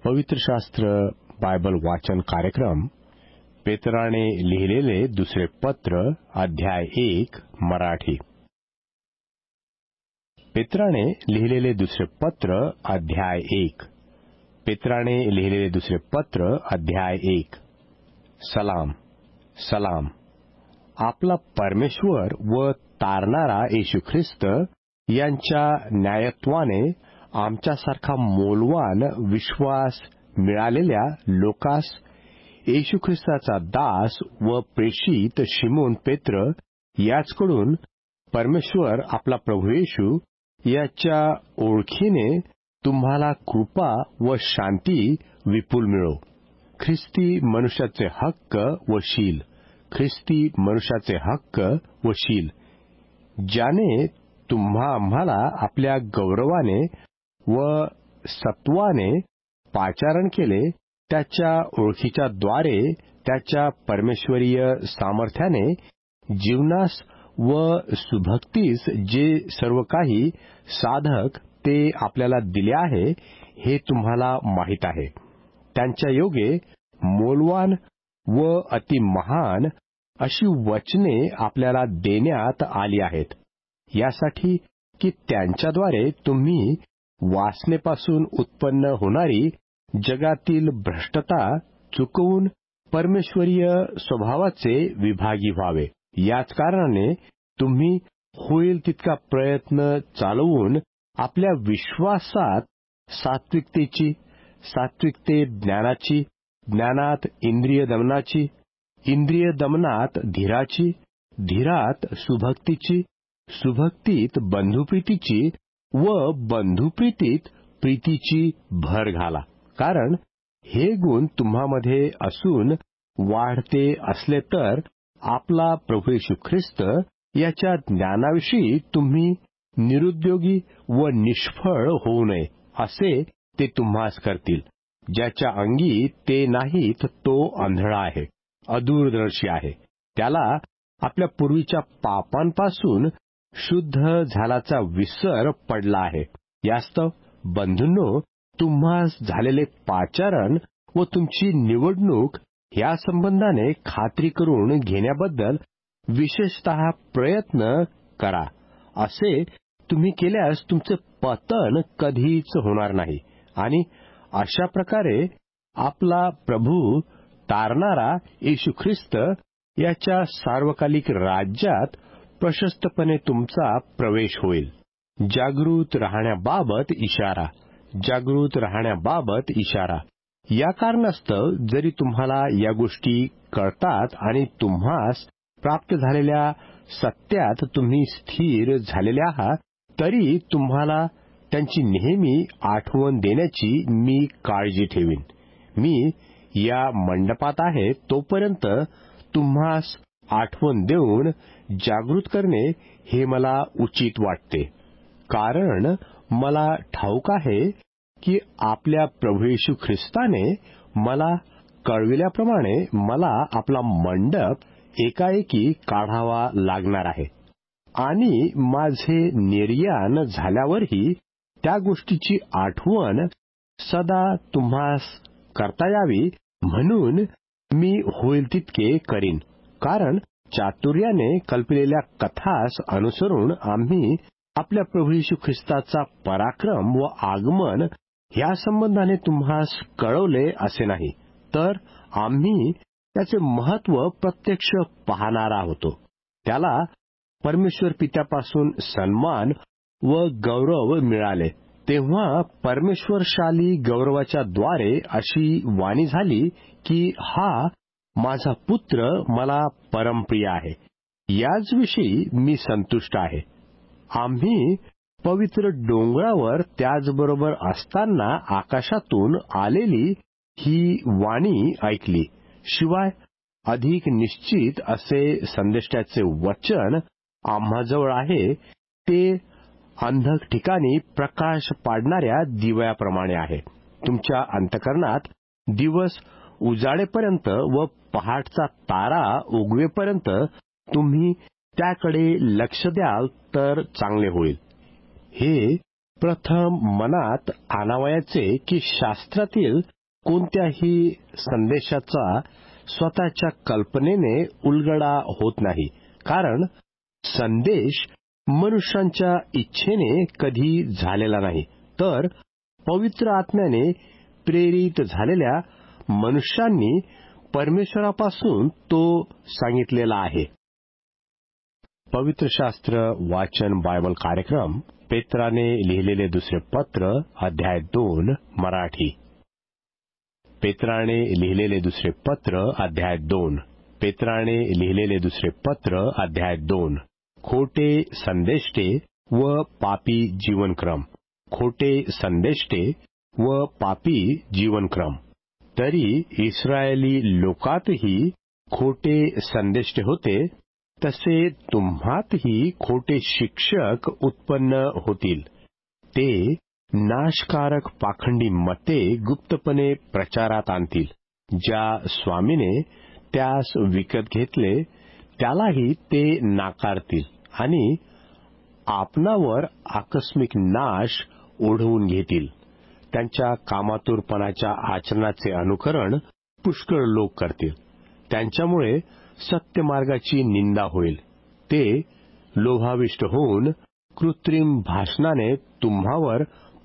पवित्र शास्त्र बायबल वाचन कार्यक्रम पेत्राने लिहिलेले दुसरे पत्र अध्याय 1 मराठी. पेत्राने लिहिलेले दुसरे पत्र अध्याय 1. पेत्राने लिहिलेले दुसरे पत्र अध्याय 1. सलाम सलाम. आपला परमेश्वर व तारणारा येशू ख्रिस्त यांच्या न्यायत्वाने आमच्यासारखा मौल्यवान विश्वास मिळालेल्या लोकास, येशू ख्रिस्ताचा दास व प्रेषित शिमोन पेत्र याचकडून परमेश्वर आपला प्रभू येशू याच्या ओळखीने तुम्हाला कृपा व शांती विपुल मिळो. ख्रिस्ती मनुष्याचे हक्क व शील, ख्रिस्ती मनुष्याचे हक्क व शील, ज्याने आम्हाला आपल्या गौरवाने व सत्वाने पाचारण केले, त्याच्या ओळखीच्या द्वारे त्याच्या परमेश्वरीय सामर्थ्याने जीवनास व सुभक्तीस जे सर्व काही साधक ते आपल्याला दिले आहे हे तुम्हाला माहीत आहे. त्यांच्या योगे मौल्यवान व अतिमहान अशी वचने आपल्याला देण्यात आली आहेत, यासाठी की त्यांच्याद्वारे तुम्ही वासनेपासून उत्पन्न होणारी जगातील भ्रष्टता चुकवून परमेश्वरीय स्वभावाचे विभागी व्हावे. याच कारणाने तुम्ही होईल तितका प्रयत्न चालवून आपल्या विश्वासात सात्विकतेची, सात्विकते ज्ञानाची, ज्ञानात इंद्रिय दमनाची, इंद्रिय दमनात धीराची, धीरात सुभक्तीची, सुभक्तीत बंधुप्रीतीची व बंधुप्रीतीत प्रीतीची भर घाला. कारण हे गुण तुम्हामध्ये असून वाढते असले तर आपला प्रभू येशू ख्रिस्त याच्या ज्ञानाविषयी तुम्ही निरुद्योगी व निष्फळ होऊ नये, असे ते तुम्हास करतील. ज्याच्या अंगी ते नाहीत तो आंधळा आहे, अदूरदर्शी आहे. त्याला आपल्या पूर्वीच्या पापांपासून शुद्ध झाल्याचा विसर पडला आहे. यास्तव बंधूंनो, तुम्हास झालेले पाचारण व तुमची निवडणूक या संबंधाने खात्री करून घेण्याबद्दल विशेषतः प्रयत्न करा. असे तुम्ही केल्यास तुमचे पतन कधीच होणार नाही आणि अशा प्रकारे आपला प्रभू तारणारा येशू ख्रिस्त याच्या सार्वकालिक राज्यात प्रशस्तपणे तुमचा प्रवेश होईल. जागृत राहण्याबाबत इशारा, जागृत राहण्याबाबत इशारा. या कारणास्तव जरी तुम्हाला या गोष्टी कळतात आणि तुम्हास प्राप्त झालेल्या सत्यात तुम्ही स्थिर झालेले आहात, तरी तुम्हाला त्यांची नेहमी आठवण देण्याची मी काळजी ठेवीन. मी या मंडपात आहे तोपर्यंत तुम्हास आठवण देऊन जागृत करणे हे मला उचित वाटते. कारण मला ठाऊक आहे की आपल्या प्रभू येशू ख्रिस्ताने मला कळविल्याप्रमाणे मला आपला मंडप एकाएकी काढावा लागणार आहे आणि माझे निर्याण झाल्यावरही त्या गोष्टीची आठवण सदा तुम्हास करता यावी म्हणून मी होईल तितके करीन. कारण चातुर्याने कल्पलेल्या कथास अनुसरून आम्ही आपल्या प्रभू येशू ख्रिस्ताचा पराक्रम व आगमन ह्या संबंधाने तुम्हास कळवले असे नाही, तर आम्ही त्याचे महत्व प्रत्यक्ष पाहणारा होतो. त्याला परमेश्वर पित्यापासून सन्मान व गौरव मिळाले, तेव्हा परमेश्वरशाली गौरवाच्या द्वारे अशी वाणी झाली की हा माझा पुत्र मला परमप्रिय आहे, याच विषयी मी संतुष्ट आहे. आम्ही पवित्र डोंगरावर त्याचबरोबर असताना आकाशातून आलेली ही वाणी ऐकली. शिवाय अधिक निश्चित असे संदेष्टाचे वचन आम्हाजवळ आहे, ते अंधक ठिकाणी प्रकाश पाडणाऱ्या दिव्याप्रमाणे आहे. तुमच्या अंतःकरणात दिवस उजाडेपर्यंत व पहाटचा तारा उगवेपर्यंत तुम्ही त्याकडे लक्ष द्याल तर चांगले होईल. हे प्रथम मनात आणावयाचे की शास्त्रातील कोणत्याही संदेशाचा स्वतःच्या कल्पनेने उलगडा होत नाही, कारण संदेश मनुष्यांच्या इच्छेने कधी झालेला नाही, तर पवित्र आत्म्याने प्रेरित झालेल्या मनुष्यांनी परमेश्वरापासून तो सांगितलेला आहे. पवित्र शास्त्र वाचन बायबल कार्यक्रम पेत्राने लिहिलेले दुसरे पत्र अध्याय 2 मराठी. पेत्राने लिहिलेले दुसरे पत्र अध्याय 2. पेत्राने लिहिलेले दुसरे पत्र अध्याय 2. खोटे संदेष्टे व पापी जीवनक्रम. खोटे संदेष्टे व पापी जीवनक्रम. तरी इस्रायली लोकातही खोटे संदेष्टे होते, तसे तुम्हातही खोटे शिक्षक उत्पन्न होतील. ते नाशकारक पाखंडी मते गुप्तपणे प्रचारात आणतील. ज्या स्वामीने त्यास विकत घेतले त्यालाही ते नाकारतील आणि आपणावर आकस्मिक नाश ओढवून घेतील. त्यांच्या कामातुरपणाच्या आचरणाचे अनुकरण पुष्कळ लोक करतील. त्यांच्यामुळे सत्यमार्गाची निंदा होईल. ते लोभाविष्ट होऊन कृत्रिम भाषणाने तुम्हावर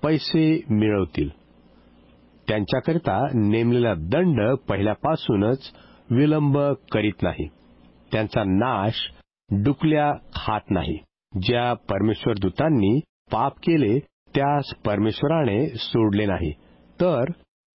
पैसे मिळवतील. त्यांच्याकरिता नेमलेला दंड पहिल्यापासूनच विलंब करीत नाही. त्यांचा नाश डुकल्या खात नाही. ज्या परमेश्वर दूतांनी पाप केले त्यास परमेश्वराने सोडले नाही, तर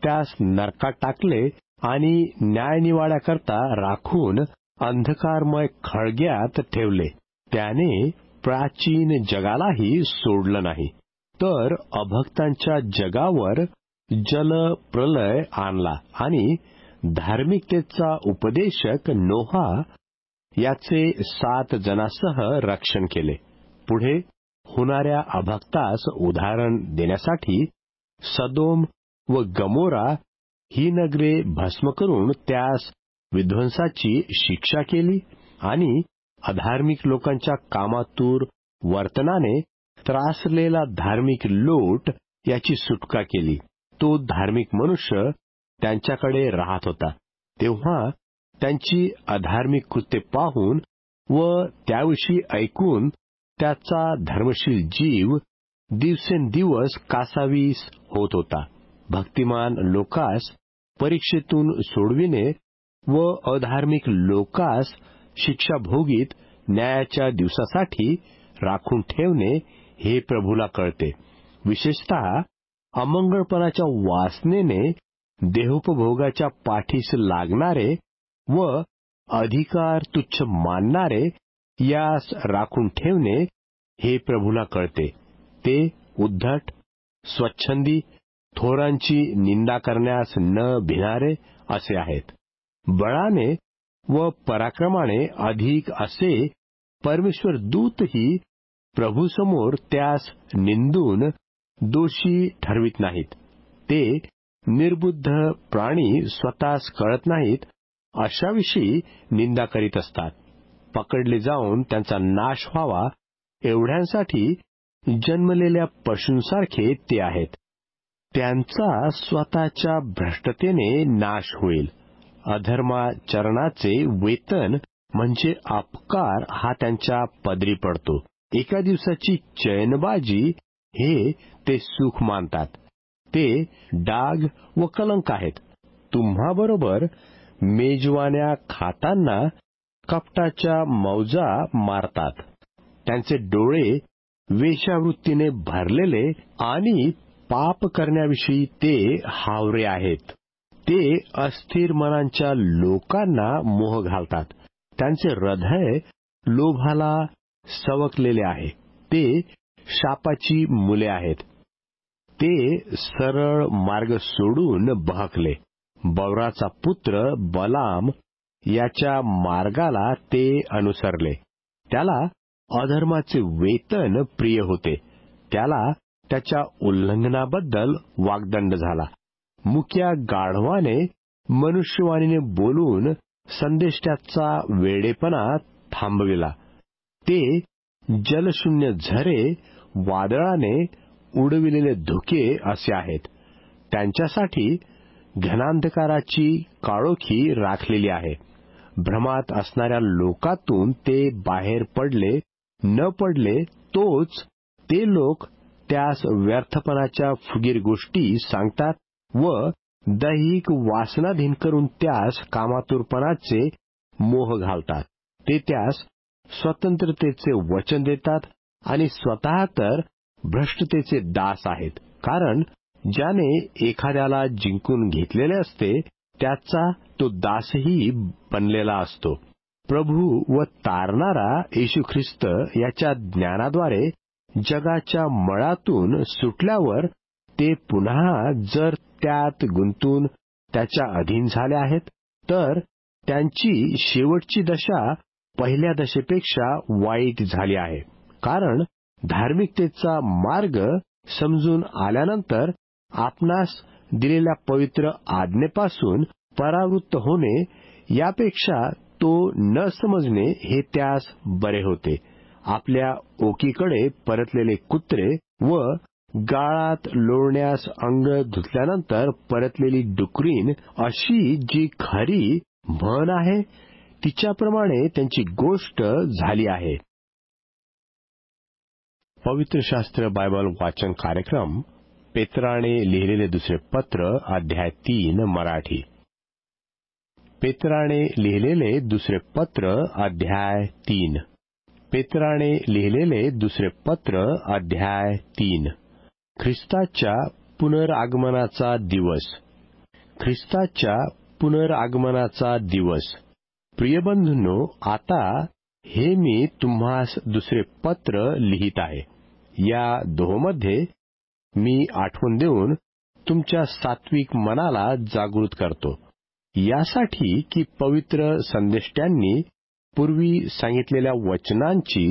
त्यास नरकात टाकले आणि न्यायनिवाड्याकरता राखून अंधकारमय खळग्यात ठेवले. त्याने प्राचीन जगालाही सोडलं नाही, तर अभक्तांच्या जगावर जलप्रलय आणला आणि धार्मिकतेचा उपदेशक नोहा याचे 7 जणांसह रक्षण केले. पुढे होणाऱ्या अभक्तास उदाहरण देण्यासाठी सदोम व गमोरा ही नगरे भस्म करून त्यास विध्वंसाची शिक्षा केली आणि अधार्मिक लोकांच्या कामातूर वर्तनाने त्रासलेला धार्मिक लोट याची सुटका केली. तो धार्मिक मनुष्य त्यांच्याकडे राहत होता, तेव्हा त्यांची अधार्मिक कृत्ये पाहून व त्याविषयी ऐकून त्याचा धर्मशील जीव दिवसेंदिवस कासावीस होत होता. भक्तिमान लोकास परीक्षेतून सोडविणे व अधार्मिक लोकास शिक्षा भोगीत न्यायाच्या दिवसासाठी राखून ठेवणे हे प्रभूला कळते. विशेषतः अमंगळपणाच्या वासनेने देहोपभोगाच्या पाठीस लागणारे व अधिकार तुच्छ मानणारे यास राखून ठेवणे हे प्रभूला कळते. ते उद्धट, स्वच्छंदी, थोरांची निंदा करण्यास न भिणारे असे आहेत. बळाने व पराक्रमाने अधिक असे परमेश्वर दूतही प्रभूसमोर त्यास निंदून दोषी ठरवित नाहीत. ते निर्बुद्ध प्राणी स्वतःस कळत नाहीत अशाविषयी निंदा करीत असतात. पकडले जाऊन त्यांचा नाश व्हावा एवढ्यांसाठी जन्मलेल्या पशूंसारखे ते आहेत. त्यांचा स्वतःच्या भ्रष्टतेने नाश होईल. अधर्माचरणाचे वेतन म्हणजे अपकार हा त्यांच्या पदरी पडतो. एका दिवसाची चैनबाजी हे ते सुख मानतात. ते डाग व कलंक आहेत. तुम्हाबरोबर मेजवान्या खाताना कपटाच्या मौजा मारतात. त्यांचे डोळे वेश्यावृत्तीने भरलेले आणि पाप करण्याविषयी ते हावरे आहेत. ते अस्थिर मनांच्या लोकांना मोह घालतात. त्यांचे हृदय लोभाला सवकलेले आहे. ते शापाची मुले आहेत. ते सरळ मार्ग सोडून बहकले. बौराचा पुत्र बलाम याच्या मार्गाला ते अनुसरले. त्याला अधर्माचे वेतन प्रिय होते. त्याला त्याच्या उल्लंघनाबद्दल वाग्दंड झाला. मुक्या गाढवाने मनुष्यवाणीने बोलून संदेष्ट्याचा वेडेपणा थांबविला. ते जलशून्य झरे वादळाने उडविलेले धुके असे आहेत. त्यांच्यासाठी घनांधकाराची काळोखी राखलेली आहे. भ्रमात असणाऱ्या लोकातून ते बाहेर पडले न पडले तोच ते लोक त्यास व्यर्थपणाच्या फुगीर गोष्टी सांगतात व दैहिक वासनाधीन करून त्यास कामातुरपणाचे मोह घालतात. ते त्यास स्वतंत्रतेचे वचन देतात आणि स्वतः तर भ्रष्टतेचे दास आहेत. कारण ज्याने एखाद्याला जिंकून घेतलेले असते त्याचा तो दासही बनलेला असतो. प्रभू व तारणारा येशू ख्रिस्त याच्या ज्ञानाद्वारे जगाच्या मळातून सुटल्यावर ते पुन्हा जर त्यात गुंतून त्याच्या अधीन झाले आहेत तर त्यांची शेवटची दशा पहिल्या दशेपेक्षा वाईट झाली आहे. कारण धार्मिकतेचा मार्ग समजून आल्यानंतर आपणास दिलेल्या पवित्र आज्ञेपासून परावृत्त होणे यापेक्षा तो न समजणे हे त्यास बरे होते. आपल्या ओकीकडे परतलेले कुत्रे व गाळात लोळण्यास अंग धुतल्यानंतर परतलेली डुकरीण अशी जी खरी म्हण आहे तिच्याप्रमाणे त्यांची गोष्ट झाली आहे. पवित्र शास्त्र बायबल वाचन कार्यक्रम पेत्राने लिहिलेले दुसरे पत्र अध्याय 3 मराठी. पेत्राने लिहिलेले दुसरे पत्र अध्याय 3. पेत्राने लिहिलेले दुसरे पत्र अध्याय 3. ख्रिस्ताच्या पुनरागमनाचा दिवस. ख्रिस्ताच्या पुनरागमनाचा दिवस. प्रियबंधूंनो, आता हे मी तुम्हास दुसरे पत्र लिहित आहे. या दोहोमध्ये मी आठवण देऊन तुमच्या सात्विक मनाला जागृत करतो, यासाठी की पवित्र संदेष्ट्यांनी पूर्वी सांगितलेल्या वचनांची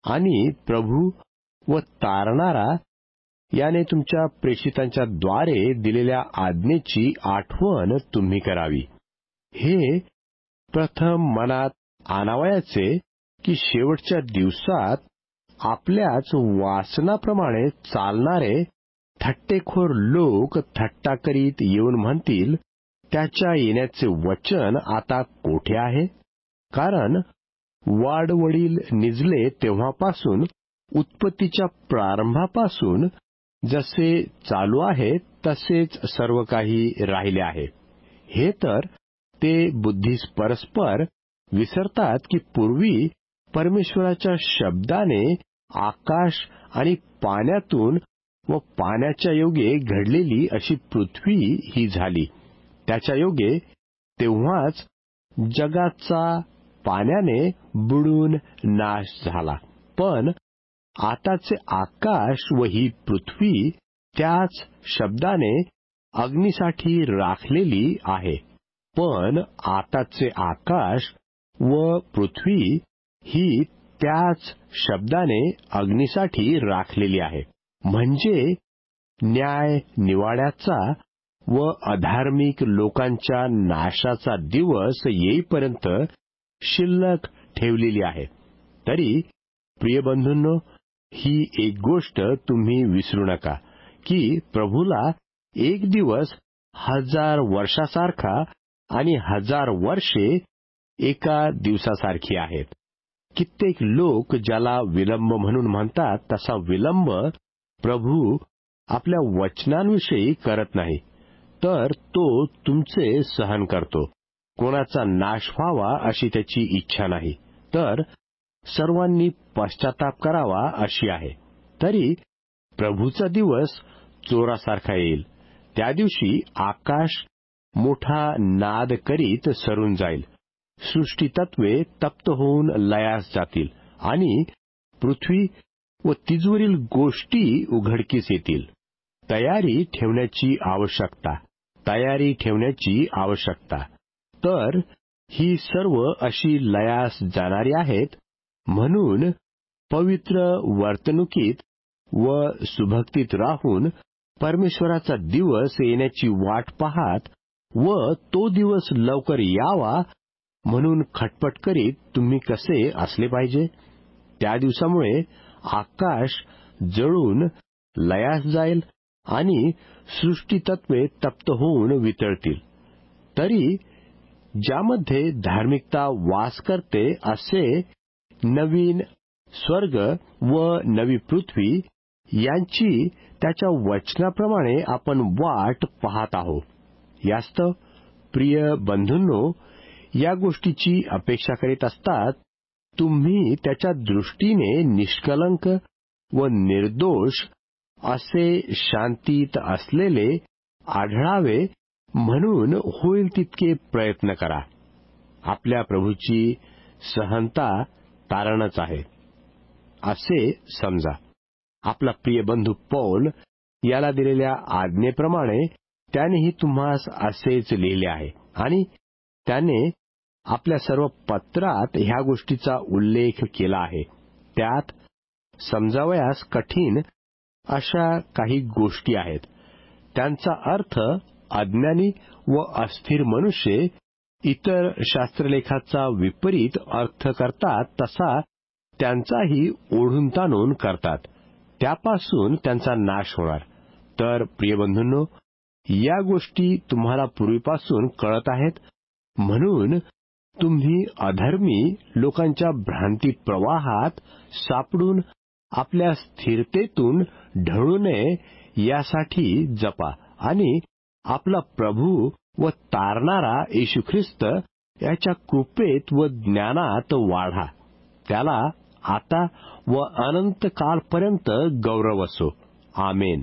आणि प्रभू व तारणारा याने तुमच्या प्रेषितांच्या द्वारे दिलेल्या आज्ञेची आठवण तुम्ही करावी. हे प्रथम मनात आणावयाचे की शेवटच्या दिवसात आपल्याच वासनाप्रमाणे चालणारे थट्टेखोर लोक थट्टा करीत येऊन म्हणतील, त्याच्या येण्याचे वचन आता कोठे आहे? कारण वाडवडील निजले तेव्हापासून उत्पत्तीच्या प्रारंभापासून जसे चालू आहे तसेच सर्व काही राहिले आहे. हे तर ते बुद्धीस परस्पर विसरतात की पूर्वी परमेश्वराच्या शब्दाने आकाश आणि पाण्यातून व पाण्याच्या योगे घडलेली अशी पृथ्वी ही झाली. त्याच्या योगे तेव्हाच जगाचा पाण्याने बुडून नाश झाला. पण आताचे आकाश व ही पृथ्वी त्याच शब्दाने अग्नीसाठी राखलेली आहे. पण आताचे आकाश व पृथ्वी ही त्याच शब्दाने अग्नीसाठी राखलेली आहे. म्हणजे न्याय निवाड्याचा व अधार्मिक लोकांच्या नाशाचा दिवस येईपर्यंत शिल्लक ठेवलेली आहे. तरी प्रियबंधूंनो, ही एक गोष्ट तुम्ही विसरू नका की प्रभूला एक दिवस 1000 वर्षासारखा आणि 1000 वर्षे एका दिवसासारखी आहेत. कित्येक लोक ज्याला विलंब म्हणून म्हणतात तसा विलंब प्रभू आपल्या वचनांविषयी करत नाही, तर तो तुमचे सहन करतो. कोणाचा नाश व्हावा अशी त्याची इच्छा नाही, तर सर्वांनी पश्चाताप करावा अशी आहे. तरी प्रभूचा दिवस चोरासारखा येईल. त्या दिवशी आकाश मोठा नाद करीत सरून जाईल, सृष्टीतत्वे तप्त होऊन लयास जातील आणि पृथ्वी व तिजवरील गोष्टी उघडकीस येतील. तयारी ठेवण्याची आवश्यकता, तयारी ठेवण्याची आवश्यकता. तर ही सर्व अशी लयास जाणारी आहेत. म्हणून पवित्र वर्तणुकीत व सुभक्तीत राहून परमेश्वराचा दिवस येण्याची वाट पाहात व तो दिवस लवकर यावा म्हणून खटपट करीत तुम्ही कसे असले पाहिजे? त्या दिवसामुळे आकाश जळून लयास जाईल आणि सृष्टीतत्वे तप्त होऊन वितळतील. तरी ज्यामध्ये धार्मिकता वास करते असे नवीन स्वर्ग व नवी पृथ्वी यांची त्याच्या वचनाप्रमाणे आपण वाट पाहत आहोत. यास्तव प्रिय बंधूंनो, या गोष्टीची अपेक्षा करीत असतात तुम्ही त्याच्या दृष्टीने निष्कलंक व निर्दोष असे शांतीत असलेले आढळावे म्हणून होईल तितके प्रयत्न करा. आपल्या प्रभूची सहनता तारणच आहे असे समजा. आपला प्रिय बंधू पौल याला दिलेल्या आज्ञेप्रमाणे त्यानेही तुम्हास असेच लिहिले आहे आणि त्याने आपल्या सर्व पत्रात ह्या गोष्टीचा उल्लेख केला आहे. त्यात समजावयास कठीण अशा काही गोष्टी आहेत. त्यांचा अर्थ अज्ञानी व अस्थिर मनुष्य इतर शास्त्रलेखाचा विपरीत अर्थ करतात तसा त्यांचाही ओढून ताणून करतात. त्यापासून त्यांचा नाश होणार. तर प्रियबंधूंनो, या गोष्टी तुम्हाला पूर्वीपासून कळत आहेत, म्हणून तुम्ही अधर्मी लोकांच्या भ्रांती प्रवाहात सापडून आपल्या स्थिरतेतून ढळू नये यासाठी जपा आणि आपला प्रभू व तारणारा येशू ख्रिस्त याच्या कृपेत व ज्ञानात वाढा. त्याला आता व अनंत कालपर्यंत गौरव असो. आमेन.